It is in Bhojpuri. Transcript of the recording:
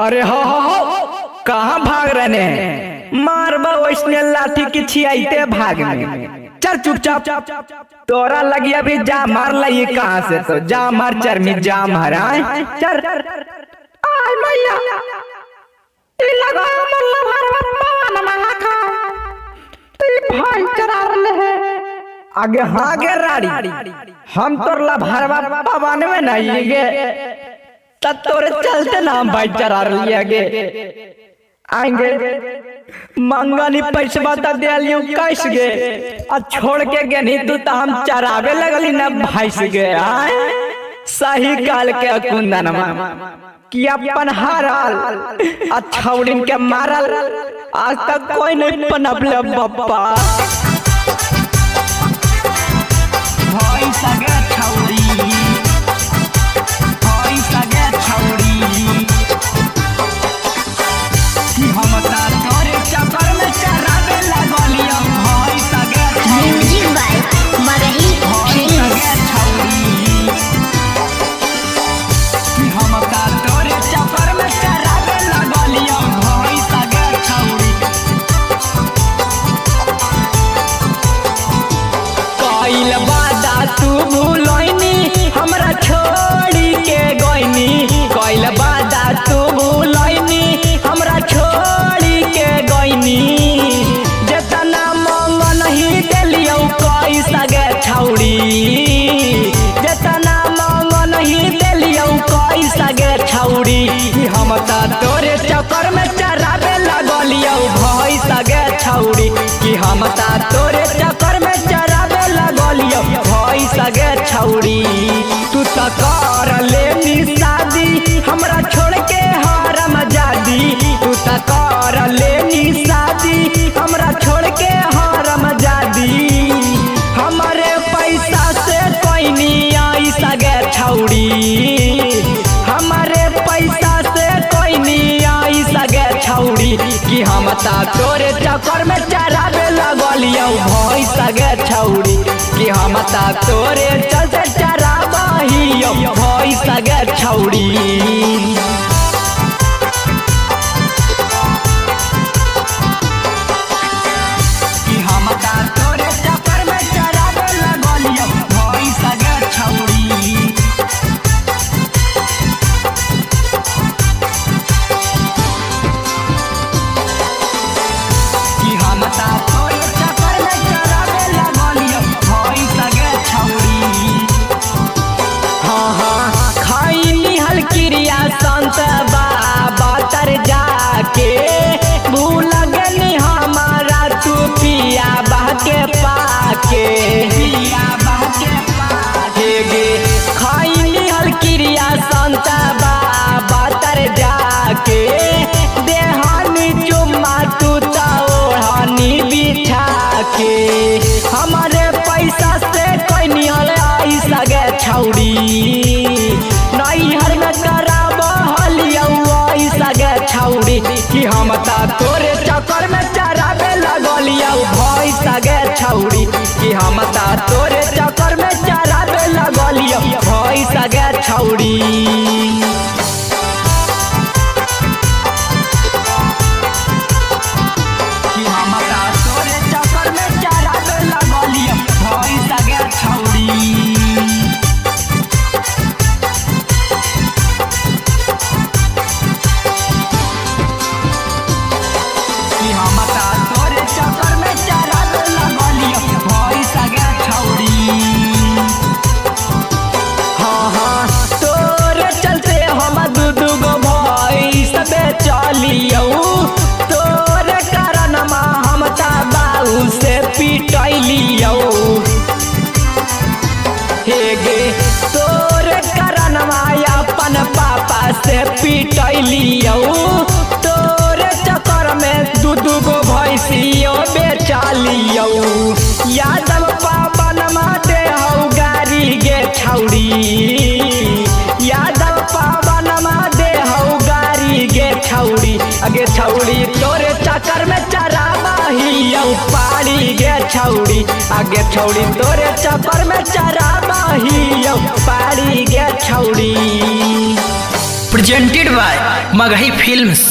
अरे हो कहाँ भाग रहे हैं? मारबा वैष्णव लाठी की छियाईते भाग में। चल चुपचाप तोरा लगी अभी जा मार ली कहाँ से तो जा मार चरमी जा मारा चल मैया लगा भाई चरा रहे हैं आगे हाँ गे राड़ी हम तोर ला भरवा पवाने में नहीं गे तब तोरे चलते ना हम भाई चरा रही गे आएंगे मंगनी पैसा बता दे लियो कैस गे और छोड़ के गे नहीं तू तो हम चरावे लगली ना भाई से गे सही काल के कुंदन कि अपन हारल छौड़िन के मारल आज तक कोई नहीं पनपले बप्पा भाई सगे छौड़ी भाई सगे छौड़ी कि हम ता तोरे चक्कर में चरावे लगलियो भाई सगे म्यूजिक बाय मरही भाई सगे छौड़ी कि हम ता तोरे चक्कर में चरावे लगलियो भाई सगे छौड़ी कइल वादा तू भूलैनी हमरा छोड़ी के गइनी कइल वादा तू भूलैनी हमरा छोड़ी के गइनी जेतना मंगन ही देलियो कैसा गे छौड़ी जेतना मंगन ही देलियो कैसा गे छौड़ी कि हम त तोरे चक्कर में चरावे लगलियो भैसा गे छौड़ी कि हम त तोरे चक्कर में चरावे लगलियो भैसा गे छौड़ी तू त कर लेनी शादी हमरा छोड़ के हरम जादी तू त कर लेनी शादी हमरा छोड़ के हरम जादी हमारे पैसा से कोई नहीं आई सगे छौड़ी हमारे पैसा से कोई नहीं आई सगे छौड़ी कि हम ता तोरे चक्कर में चरावे लगलियो भई सगे छौड़ी कि हम ता तोरे चलते चरावहियो भई सगे छौड़ी कि हम ता तोरे चक्कर में चरावे लगलियो भई सगे छौड़ी कि हम ता तोरे चक्कर में चरावे लगलियो भई सगे छौड़ी हाँ खैनी हल क्रिया संत बाबा तर जाके भूल गनी हमारा तू पिया बह के पाके पिया बह के पाके गे खैनी हल क्रिया संत बाबा तर जाके देहानी चुम्मा तू तो ओढ़नी बिछा के हमारे पैसा से कोई निहल आई सगे छौड़ी नैहर में कराब हलियो आई सगे छौड़ी कि हम ता तोरे चक्कर में चरावे लगलियो भई सगे छौड़ी कि हम ता तोरे चक्कर में चरावे लगलियो भई सगे छौड़ी कि हम ता तोरे चक्कर में चरावे लगलियो भई सगे छौड़ी कि हम ता तोरे चक्कर में चरावे लगलियो भई सगे छौड़ी हाँ तोरे चलते हम दू गो भई सबे चलियो तोरे कारण हम ता बाऊ से पिटलियो हे गे तोरे कारण अपन पापा से पिटलियो तोरे चक्कर में दू गो भैंसियो बेचलियो यादव पापन दे हौ गाड़ी गे छौड़ी यादव पावन दे हौ गाड़ी गे छौड़ी अगे छौड़ी तोरे चक्कर में चरावहियो पाड़ी गे छौड़ी आगे छौड़ी तोरे चक्कर में चरावहियो पाड़ी गे छौड़ी। Presented by Magahi films.